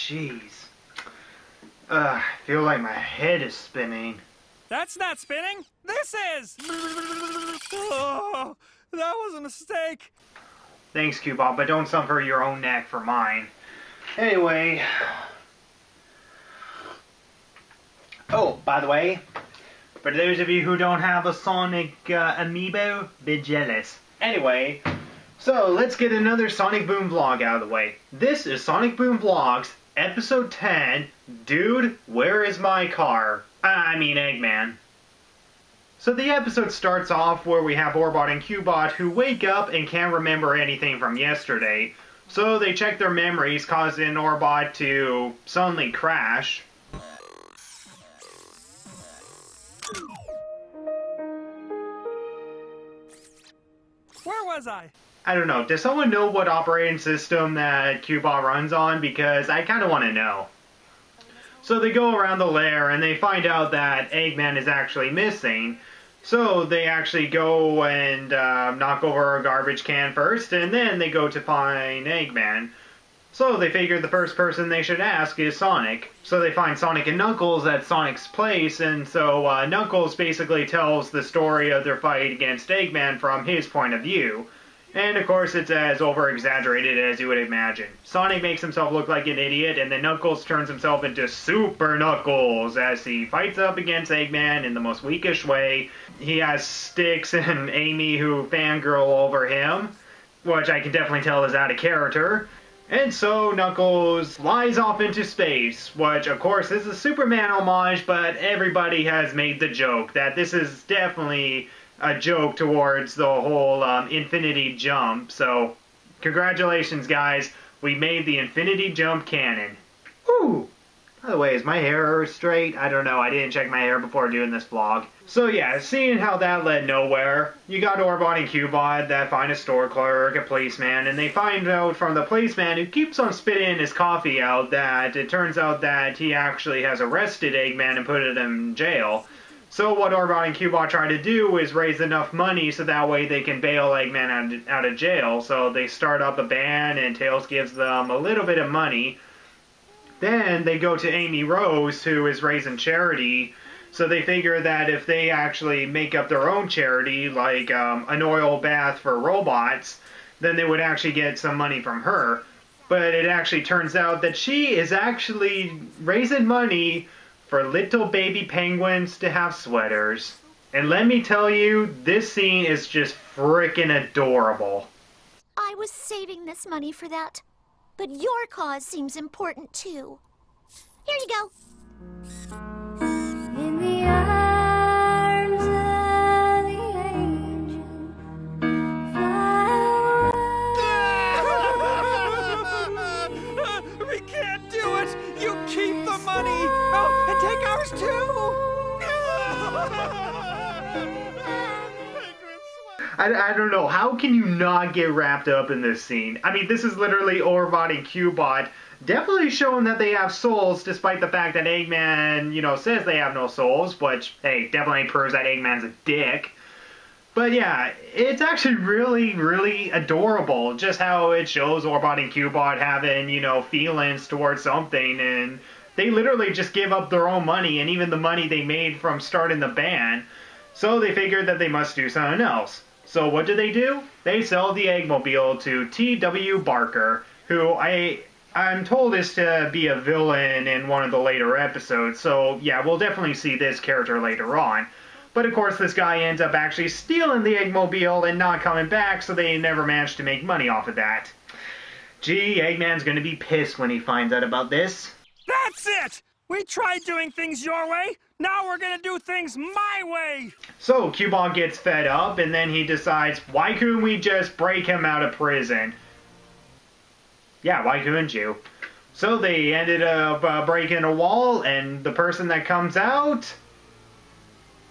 jeez. I feel like my head is spinning. That's not spinning. This is. Oh, that was a mistake. Thanks, Cubot, but don't suffer your own neck for mine. Anyway. Oh, by the way, for those of you who don't have a Sonic amiibo, be jealous. Anyway, so let's get another Sonic Boom vlog out of the way. This is Sonic Boom Vlogs, episode 10, Dude, Where Is My Car? I mean Eggman. So the episode starts off where we have Orbot and Cubot who wake up and can't remember anything from yesterday. So they check their memories, causing Orbot to suddenly crash. Where was I? I don't know. Does someone know what operating system that Cubot runs on? Because I kind of want to know. So they go around the lair and they find out that Eggman is actually missing. So they actually go and knock over a garbage can first, and then they go to find Eggman. So they figure the first person they should ask is Sonic. So they find Sonic and Knuckles at Sonic's place, and so Knuckles basically tells the story of their fight against Eggman from his point of view. And of course it's as over-exaggerated as you would imagine. Sonic makes himself look like an idiot, and then Knuckles turns himself into Super Knuckles as he fights up against Eggman in the most weakish way. He has Styx and Amy who fangirl over him, which I can definitely tell is out of character. And so Knuckles flies off into space, which of course is a Superman homage, but everybody has made the joke that this is definitely a joke towards the whole infinity jump. So congratulations guys, we made the infinity jump canon. Ooh! By the way, is my hair straight? I don't know, I didn't check my hair before doing this vlog. So yeah, seeing how that led nowhere, you got Orbot and Cubot that find a store clerk, a policeman, and they find out from the policeman who keeps on spitting his coffee out that it turns out that he actually has arrested Eggman and put him in jail. So what Orbot and Cubot try to do is raise enough money so that way they can bail Eggman out of jail. So they start up a band and Tails gives them a little bit of money. Then they go to Amy Rose, who is raising charity. So they figure that if they actually make up their own charity, like an oil bath for robots, then they would actually get some money from her. But it actually turns out that she is actually raising money for little baby penguins to have sweaters. And let me tell you, this scene is just frickin' adorable. I was saving this money for that, but your cause seems important too. Here you go. In the arms of the angel, We can't do it! You keep the money! Oh, and take ours too! I don't know, how can you not get wrapped up in this scene? I mean, this is literally Orbot and Cubot definitely showing that they have souls, despite the fact that Eggman, you know, says they have no souls, which, hey, definitely proves that Eggman's a dick. But yeah, it's actually really, really adorable, just how it shows Orbot and Cubot having, you know, feelings towards something, and they literally just give up their own money, and even the money they made from starting the band, so they figured that they must do something else. So what do? They sell the Eggmobile to T.W. Barker, who I'm told is to be a villain in one of the later episodes, so yeah, we'll definitely see this character later on. But of course this guy ends up actually stealing the Eggmobile and not coming back, so they never managed to make money off of that. Gee, Eggman's gonna be pissed when he finds out about this. That's it! We tried doing things your way, now we're gonna do things my way! So Cubot gets fed up, and then he decides, why couldn't we just break him out of prison? Yeah, why couldn't you? So they ended up breaking a wall, and the person that comes out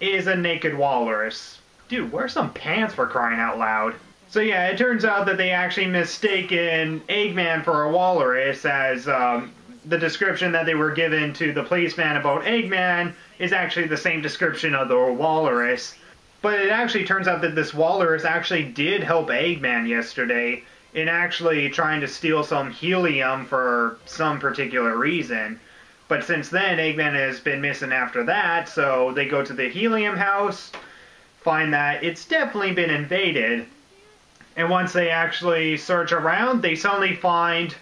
is a naked walrus. Dude, wear some pants for crying out loud. So yeah, it turns out that they actually mistaken Eggman for a walrus, as the description that they were given to the policeman about Eggman is actually the same description of the walrus. But it actually turns out that this walrus actually did help Eggman yesterday. in actually trying to steal some helium for some particular reason. But since then, Eggman has been missing after that, so they go to the helium house, find that it's definitely been invaded, and once they actually search around, they suddenly find...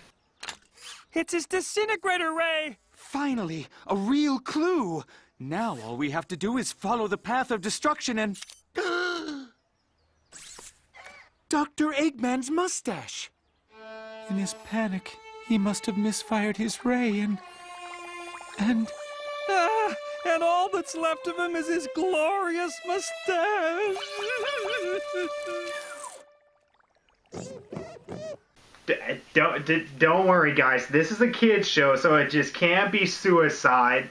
It's his disintegrator ray! Finally, a real clue! Now all we have to do is follow the path of destruction and... Dr. Eggman's mustache! In his panic, he must have misfired his ray and... And all that's left of him is his glorious mustache! Don't worry, guys. This is a kid's show, so it just can't be suicide.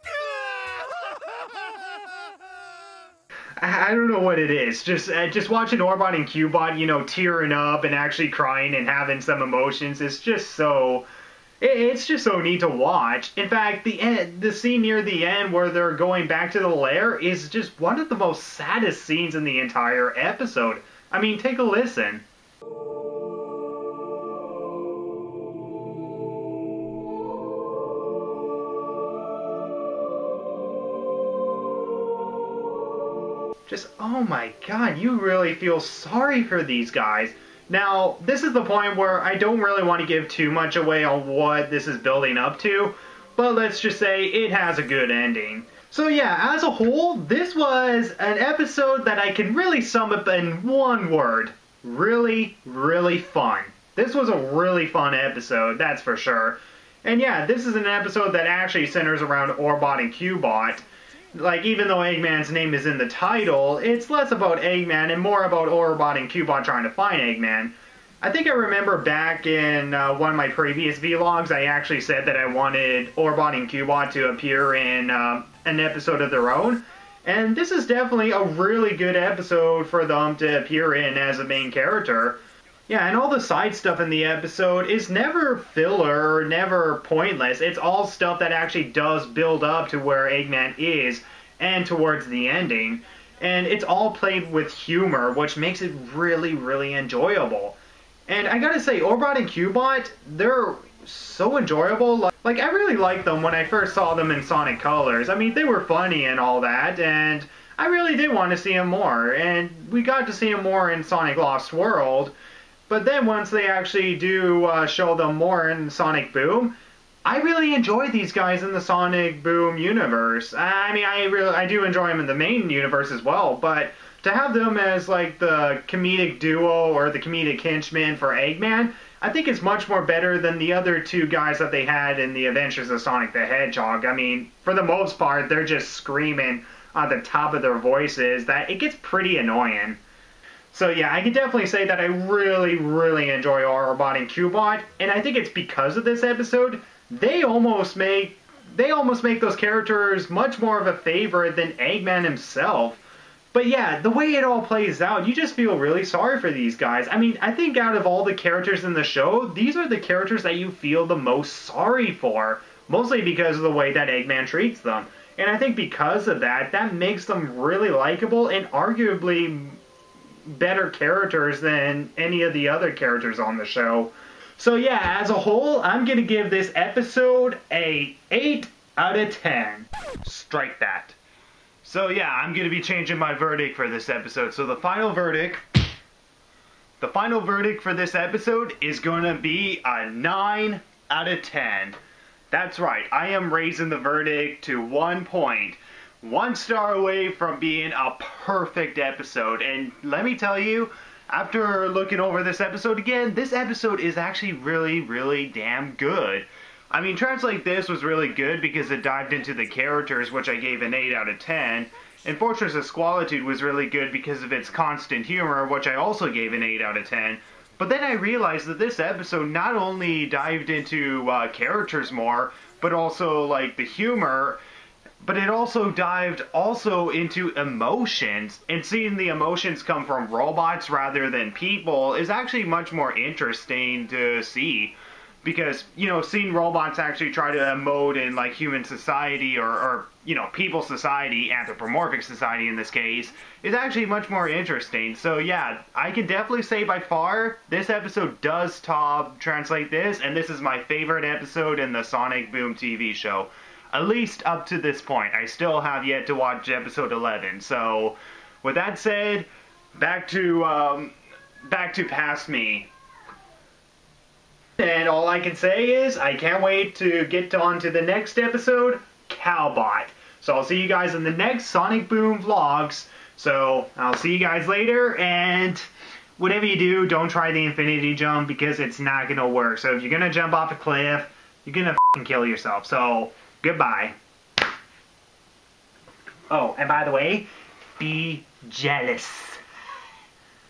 I don't know what it is. Just watching Orbot and Cubot, you know, tearing up and actually crying and having some emotions. It's just so neat to watch. In fact, the scene near the end where they're going back to the lair is just one of the most saddest scenes in the entire episode. I mean, take a listen. Just, oh my god, you really feel sorry for these guys. Now, this is the point where I don't really want to give too much away on what this is building up to, but let's just say it has a good ending. So yeah, as a whole, this was an episode that I can really sum up in one word. Really, really fun. This was a really fun episode, that's for sure. And yeah, this is an episode that actually centers around Orbot and Cubot. Like, even though Eggman's name is in the title, it's less about Eggman and more about Orbot and Cubot trying to find Eggman. I think I remember back in one of my previous vlogs, I actually said that I wanted Orbot and Cubot to appear in an episode of their own. And this is definitely a really good episode for them to appear in as a main character. Yeah, and all the side stuff in the episode is never filler or never pointless. It's all stuff that actually does build up to where Eggman is and towards the ending. And it's all played with humor, which makes it really, really enjoyable. And I gotta say, Orbot and Cubot, they're so enjoyable. Like, I really liked them when I first saw them in Sonic Colors. I mean, they were funny and all that, and I really did want to see them more. And we got to see them more in Sonic Lost World. But then once they actually do show them more in Sonic Boom, I really enjoy these guys in the Sonic Boom universe. I mean, I do enjoy them in the main universe as well, but to have them as like the comedic duo or the comedic henchman for Eggman, I think it's much more better than the other two guys that they had in the Adventures of Sonic the Hedgehog. I mean, for the most part, they're just screaming at the top of their voices that it gets pretty annoying. So yeah, I can definitely say that I really, really enjoy Orbot and Cubot, and I think it's because of this episode, they almost make those characters much more of a favorite than Eggman himself. But yeah, the way it all plays out, you just feel really sorry for these guys. I mean, I think out of all the characters in the show, these are the characters that you feel the most sorry for, mostly because of the way that Eggman treats them. And I think because of that, that makes them really likable and arguably better characters than any of the other characters on the show. So yeah, as a whole, I'm going to give this episode a 8 out of 10. Strike that. So yeah, I'm going to be changing my verdict for this episode. So the final verdict for this episode is going to be a 9 out of 10. That's right, I am raising the verdict to 1 point. 1 star away from being a perfect episode. And let me tell you, after looking over this episode again, this episode is actually really, really damn good. I mean, Translate This was really good because it dived into the characters, which I gave an 8 out of 10. And Fortress of Squalitude was really good because of its constant humor, which I also gave an 8 out of 10. But then I realized that this episode not only dived into characters more, but also like the humor, but it also dived into emotions, and seeing the emotions come from robots rather than people is actually much more interesting to see. because, you know, seeing robots actually try to emote in, like, human society or you know, people society, anthropomorphic society in this case, is actually much more interesting. So, yeah, I can definitely say by far, this episode does top Translate This, and this is my favorite episode in the Sonic Boom TV show. At least up to this point. I still have yet to watch episode 11. So, with that said, back to Past Me. And all I can say is, I can't wait to get on to the next episode, Cowbot. So I'll see you guys in the next Sonic Boom vlogs. So I'll see you guys later, and whatever you do, don't try the infinity jump because it's not gonna work. So if you're gonna jump off a cliff, you're gonna f***ing kill yourself. So, goodbye. Oh, and by the way, be jealous.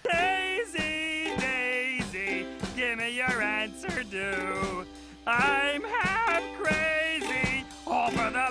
Daisy, Daisy, give me your answer due. I'm half crazy, all for the